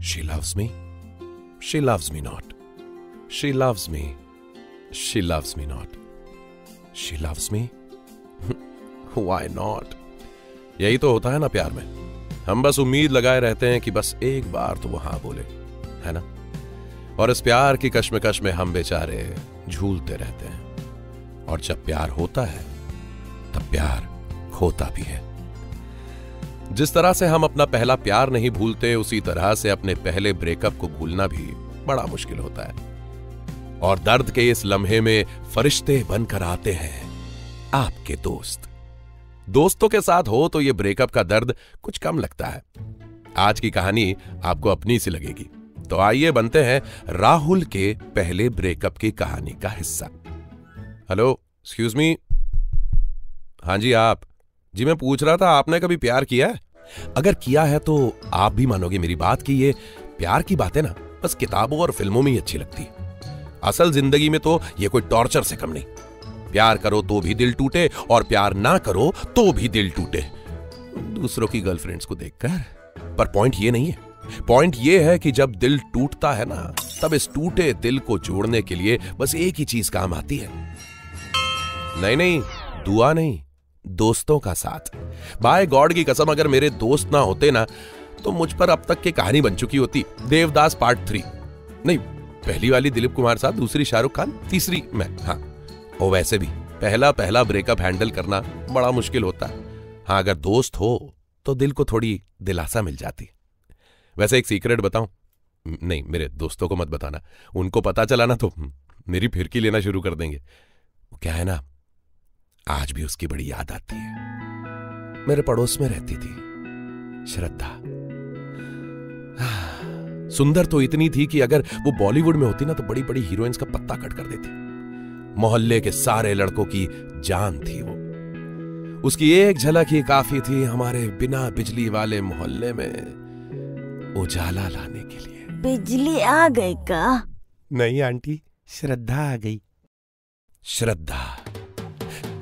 She loves me. She loves me not. She loves me. She loves me not. She loves me. Why not? यही तो होता है ना प्यार में। हम बस उम्मीद लगाए रहते हैं कि बस एक बार तो वो हाँ बोले, है ना? और इस प्यार की कश्मकश में हम बेचारे झूलते रहते हैं। और जब प्यार होता है तब प्यार होता भी है। जिस तरह से हम अपना पहला प्यार नहीं भूलते, उसी तरह से अपने पहले ब्रेकअप को भूलना भी बड़ा मुश्किल होता है। और दर्द के इस लम्हे में फरिश्ते बनकर आते हैं आपके दोस्त। दोस्तों के साथ हो तो ये ब्रेकअप का दर्द कुछ कम लगता है। आज की कहानी आपको अपनी सी लगेगी, तो आइए बनते हैं राहुल के पहले ब्रेकअप की कहानी का हिस्सा। Hello, excuse me. हाँ जी, आप जी, मैं पूछ रहा था आपने कभी प्यार किया है? अगर किया है तो आप भी मानोगे मेरी बात कि ये प्यार की बातें ना बस किताबों और फिल्मों में ही अच्छी लगती। असल जिंदगी में तो ये कोई टॉर्चर से कम नहीं। प्यार करो तो भी दिल टूटे और प्यार ना करो तो भी दिल टूटे, दूसरों की गर्लफ्रेंड्स को देखकर। पर पॉइंट ये नहीं है। पॉइंट ये है कि जब दिल टूटता है ना, तब इस टूटे दिल को जोड़ने के लिए बस एक ही चीज काम आती है। नहीं, दुआ नहीं, दोस्तों का साथ। बाय गॉड की कसम, अगर मेरे दोस्त ना होते ना तो मुझ पर अब तक की कहानी बन चुकी होती। देवदास पार्ट 3 नहीं, पहली वाली दिलीप कुमार साहब, दूसरी शाहरुख खान, तीसरी मैं। हाँ, और वैसे भी पहला ब्रेकअप हैंडल करना बड़ा मुश्किल होता है। हाँ, अगर दोस्त हो तो दिल को थोड़ी दिलासा मिल जाती। वैसे एक सीक्रेट बताऊं? नहीं, मेरे दोस्तों को मत बताना। उनको पता चला ना तो मेरी फिरकी लेना शुरू कर देंगे। वो क्या है ना, आज भी उसकी बड़ी याद आती है। मेरे पड़ोस में रहती थी श्रद्धा। सुंदर तो इतनी थी कि अगर वो बॉलीवुड में होती ना तो बड़ी बड़ी हीरोइंस का पत्ता कट कर देती। मोहल्ले के सारे लड़कों की जान थी वो। उसकी एक झलक ही काफी थी हमारे बिना बिजली वाले मोहल्ले में उजाला लाने के लिए। बिजली आ गई का? नहीं आंटी, श्रद्धा आ गई। श्रद्धा,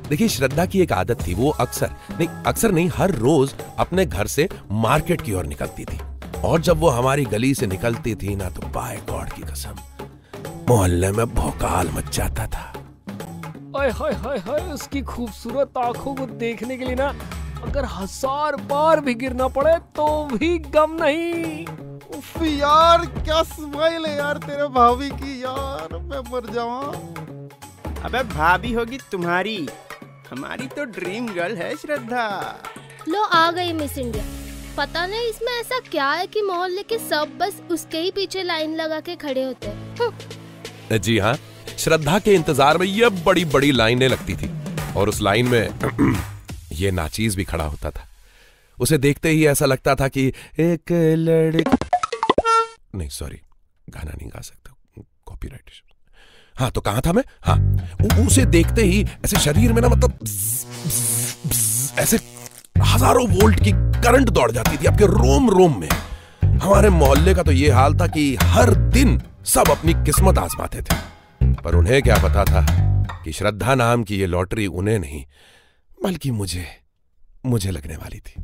देखिए, श्रद्धा की एक आदत थी। वो अक्सर नहीं, हर रोज अपने घर से मार्केट की ओर निकलती थी। और जब वो हमारी गली से निकलती थी ना तो बाय गॉड की कसम मोहल्ले में भौकाल मच जाता था। हाय हाय हाय हाय, उसकी खूबसूरत आंखों को देखने के लिए ना अगर 1000 बार भी गिरना पड़े तो भी गम नहीं। उफ यार, क्या स्माइल है यार तेरे भाभी की यार, मैं मर जाऊं। अबे भाभी होगी तुम्हारी, हमारी तो ड्रीम गर्ल है श्रद्धा। लो आ गई मिस इंडिया। पता नहीं इसमें ऐसा क्या है कि मोहल्ले के सब बस उसके ही पीछे लाइन लगा के खड़े होते हैं। जी हाँ, श्रद्धा के इंतजार में ये बड़ी बड़ी लाइनें लगती थी। और उस लाइन में ये नाचीज भी खड़ा होता था। उसे देखते ही ऐसा लगता था कि एक नहीं, सॉरी, गाना नहीं गा सकता, कॉपीराइट। हाँ, तो कहां था मैं? हाँ, उसे देखते ही ऐसे शरीर में ना मतलब ऐसे हजारों वोल्ट की करंट दौड़ जाती थी आपके रोम रोम में। हमारे मोहल्ले का तो ये हाल था कि हर दिन सब अपनी किस्मत आजमाते थे, पर उन्हें क्या पता था कि श्रद्धा नाम की ये लॉटरी उन्हें नहीं बल्कि मुझे लगने वाली थी।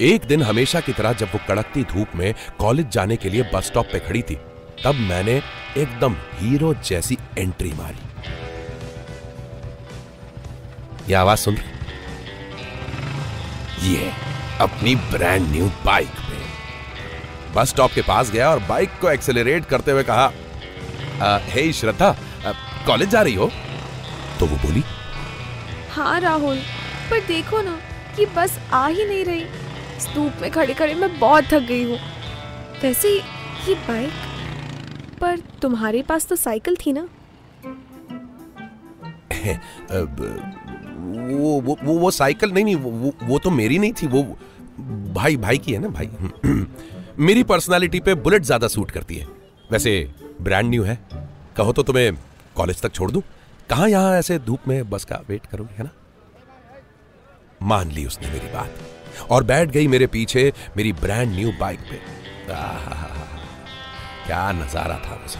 एक दिन हमेशा की तरह जब वो कड़कती धूप में कॉलेज जाने के लिए बस स्टॉप पे खड़ी थी, तब मैंने एकदम हीरो जैसी एंट्री मारी। ये आवाज सुन, ये अपनी ब्रांड न्यू बाइक पे बस स्टॉप के पास गया और बाइक को एक्सेलरेट करते हुए कहा, हे श्रद्धा, कॉलेज जा रही हो? तो वो बोली, हाँ राहुल, पर देखो ना कि बस आ ही नहीं रही। इस धूप में खड़े खड़े मैं बहुत थक गई हूँ। वैसे ये बाइक, पर तुम्हारे पास तो साइकिल थी ना? वो साइकिल नहीं, वो तो मेरी नहीं थी, वो भाई की है ना, भाई। मेरी पर्सनालिटी पे बुलेट ज्यादा सूट करती है। वैसे ब्रांड न्यू है, कहो तो तुम्हें कॉलेज तक छोड़ दूं? कहां यहां ऐसे धूप में बस का वेट करोगे, है ना? मान ली उसने मेरी बात और बैठ गई मेरे पीछे मेरी ब्रांड न्यू बाइक पे। क्या नजारा था वो।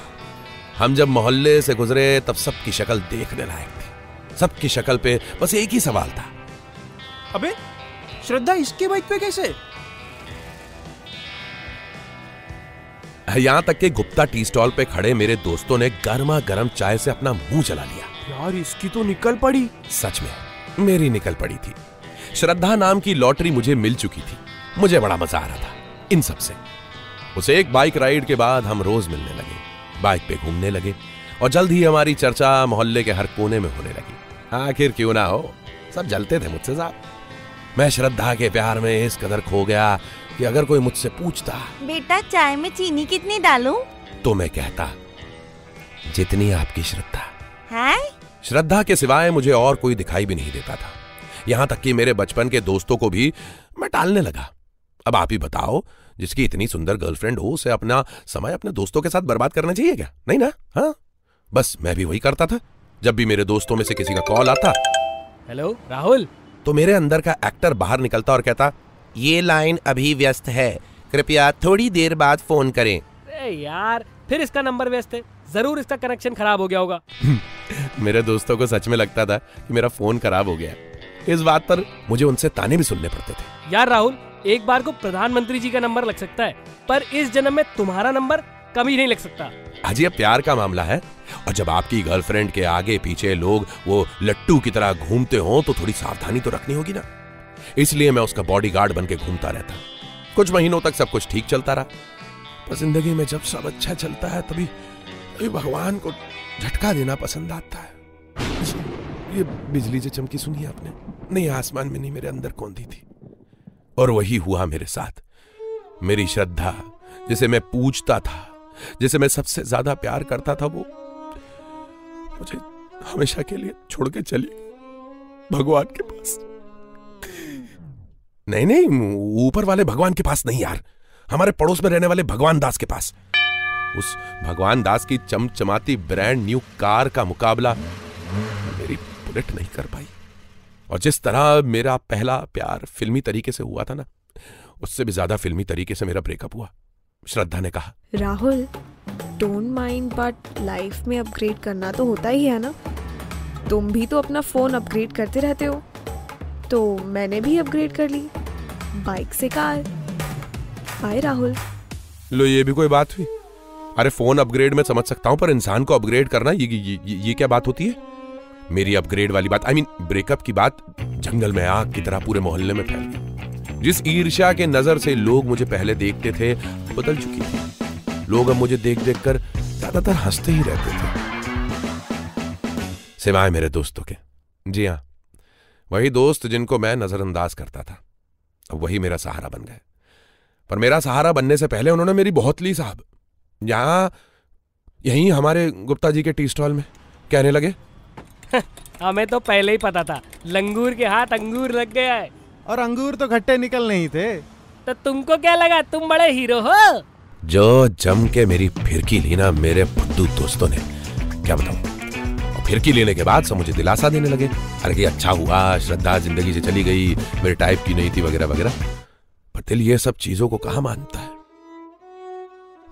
हम जब मोहल्ले से गुजरे तब सबकी शक्ल देखने लायक थी। सबकी शक्ल पे बस एक ही सवाल था, अबे श्रद्धा इसके बाइक पे कैसे? यहाँ तक कि गुप्ता टी स्टॉल पे खड़े मेरे दोस्तों ने गर्मा गर्म चाय से अपना मुंह चला लिया। यार इसकी तो निकल पड़ी। सच में मेरी निकल पड़ी थी। श्रद्धा नाम की लॉटरी मुझे मिल चुकी थी। मुझे बड़ा मजा आ रहा था इन सब से। उस एक बाइक राइड के बाद हम रोज मिलने लगे, बाइक पे घूमने लगे और जल्द ही हमारी चर्चा मोहल्ले के हर कोने में होने लगी। आखिर क्यों ना हो, सब जलते थे मुझसे साहब। मैं श्रद्धा के प्यार में इस कदर खो गया कि अगर कोई मुझसे पूछता बेटा चाय में चीनी कितनी डालूं? तो मैं कहता जितनी आपकी श्रद्धा। है? श्रद्धा के सिवाय मुझे और कोई दिखाई भी नहीं देता था। यहां तक कि मेरे बचपन के दोस्तों को भी मैं टालने लगा। अब आप ही बताओ, जिसकी इतनी सुंदर गर्लफ्रेंड हो उसे अपना समय अपने दोस्तों के साथ बर्बाद करना चाहिए क्या? नहीं ना? हाँ, बस मैं भी वही करता था। जब भी मेरे दोस्तों में से किसी का कॉल आता, हेलो राहुल, तो मेरे अंदर का एक्टर बाहर निकलता और कहता, ये लाइन अभी व्यस्त है, कृपया थोड़ी देर बाद फोन करें। अरे यार, फिर इसका नंबर व्यस्त है, जरूर इसका कनेक्शन खराब हो गया होगा। मेरे दोस्तों को सच में लगता था कि मेरा फोन खराब हो गया। इस बात पर मुझे उनसे ताने भी सुनने पड़ते थे। यार राहुल, एक बार को प्रधानमंत्री जी का नंबर लग सकता है, पर इस जन्म में तुम्हारा नंबर कभी नहीं लग सकता। आज ये प्यार का मामला है, और जब आपकी गर्लफ्रेंड के आगे पीछे लोग वो लट्टू की तरह घूमते हो तो थोड़ी सावधानी तो रखनी होगी ना। इसलिए मैं उसका बॉडीगार्ड बन के घूमता रहता। कुछ महीनों तक सब कुछ ठीक चलता रहा, पर जिंदगी में जब सब अच्छा चलता है तभी भगवान को झटका देना पसंद आता है। ये बिजली जो चमकी सुनी है आपने? नहीं, आसमान में नहीं, मेरे अंदर कौंधी थी। और वही हुआ मेरे साथ। मेरी श्रद्धा, जिसे मैं पूछता था, जिसे मैं सबसे ज्यादा प्यार करता था, वो मुझे हमेशा के लिए छोड़ के चली गई भगवान के पास। नहीं, ऊपर वाले भगवान के पास नहीं यार, हमारे पड़ोस में रहने वाले भगवान दास के पास। उस भगवान दास की चमचमाती ब्रांड न्यू कार का मुकाबला मेरी बुलेट नहीं कर पाई। और जिस तरह मेरा पहला प्यार फिल्मी तरीके से हुआ था ना, उससे भी ज्यादा फिल्मी तरीके से मेरा ब्रेकअप हुआ। श्रद्धा ने कहा, Rahul don't mind, but life में अपग्रेड करना तो होता ही है ना। तुम भी तो अपना फोन अपग्रेड करते रहते हो, तो मैंने भी अपग्रेड कर ली, बाइक से कार। बाय राहुल। लो, ये भी कोई बात हुई? अरे फोन अपग्रेड में समझ सकता हूं, पर इंसान को अपग्रेड करना ये क्या बात होती है? मेरी अपग्रेड वाली बात, ब्रेकअप की बात जंगल में आग की तरह पूरे मोहल्ले में फैल गई। जिस ईर्ष्या के नजर से लोग मुझे पहले देखते थे बदल चुकी थी। लोग अब मुझे देख देख कर ज्यादातर हंसते ही रहते थे, सिवाय मेरे दोस्तों के। जी हाँ, वही दोस्त जिनको मैं नजरअंदाज करता था, अब वही मेरा सहारा बन गए। पर मेरा सहारा बनने से पहले उन्होंने मेरी बहुत ली साहब। यहीं हमारे गुप्ता जी के टी स्टॉल में कहने लगे, हमें तो पहले ही पता था, लंगूर के हाथ अंगूर लग गया है। और अंगूर तो खट्टे निकल नहीं थे। तो तुमको क्या लगा, तुम बड़े हीरो हो? जो जम के मेरी फिरकी ली ना मेरे फुद्दू दोस्तों ने, क्या बताऊं। और फिरकी लेने के बाद सब मुझे दिलासा देने लगे, अरे कि अच्छा हुआ, श्रद्धा जिंदगी से चली गई, मेरे टाइप की नहीं थी, वगैरह वगैरह। पर दिल ये सब चीजों को कहां मानता है।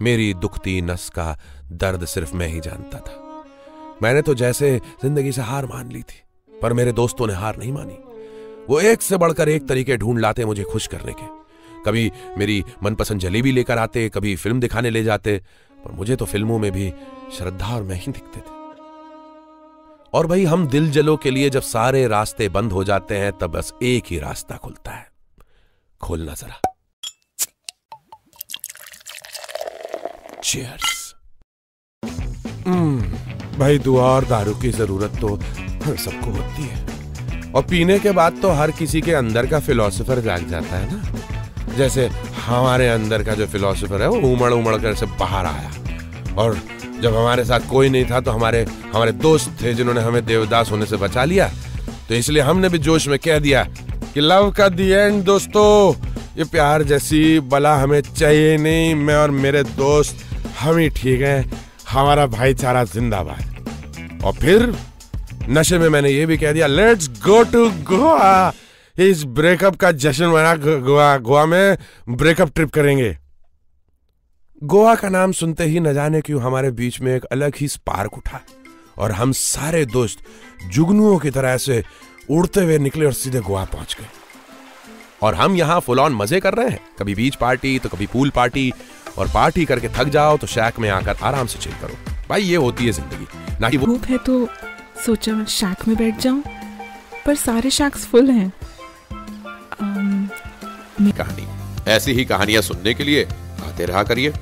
मेरी दुखती नस का दर्द सिर्फ मैं ही जानता था। मैंने तो जैसे जिंदगी से हार मान ली थी, पर मेरे दोस्तों ने हार नहीं मानी। वो एक से बढ़कर एक तरीके ढूंढ लाते मुझे खुश करने के। कभी मेरी मनपसंद जलेबी लेकर आते, कभी फिल्म दिखाने ले जाते, पर मुझे तो फिल्मों में भी श्रद्धा और मैं ही दिखते थे। और भाई, हम दिल जलों के लिए जब सारे रास्ते बंद हो जाते हैं तब बस एक ही रास्ता खुलता है। खोलना जरा। चीयर्स। भाई, दुआ और दारू की जरूरत तो हर सबको होती है, और पीने के बाद तो हर किसी के अंदर का फिलोसोफर जाग जाता है ना। जैसे हमारे अंदर का जो फिलोसोफर है वो उमड़ उमड़ कर से बाहर आया, और जब हमारे साथ कोई नहीं था तो हमारे दोस्त थे जिन्होंने हमें देवदास होने से बचा लिया। तो इसलिए हमने भी जोश में कह दिया कि लव का दी एंड दोस्तों, ये प्यार जैसी बला हमें चाहिए नहीं। मैं और मेरे दोस्त हम ही ठीक हैं, हमारा भाईचारा जिंदाबाद। और फिर नशे में मैंने ये भी कह दिया, लेट्स गो टू गोवा, इस ब्रेकअप का जश्न मना, गोवा में ब्रेकअप ट्रिप करेंगे। गोवा का नाम सुनते ही न जाने क्यों हमारे बीच में एक अलग ही स्पार्क उठा, और हम सारे दोस्त जुगनुओं की तरह से उड़ते हुए निकले और सीधे गोवा पहुंच गए। और हम यहां फुल ऑन मजे कर रहे हैं, कभी बीच पार्टी तो कभी पूल पार्टी, और पार्टी करके थक जाओ तो शैक में आकर आराम से चिल करो। भाई ये होती है जिंदगी, ना कि वो धूप है तो सोचा मैं शैक में बैठ जाऊं, पर सारे शैक्स फुल हैं। कहानी ऐसी ही कहानियां सुनने के लिए आते रहा करिए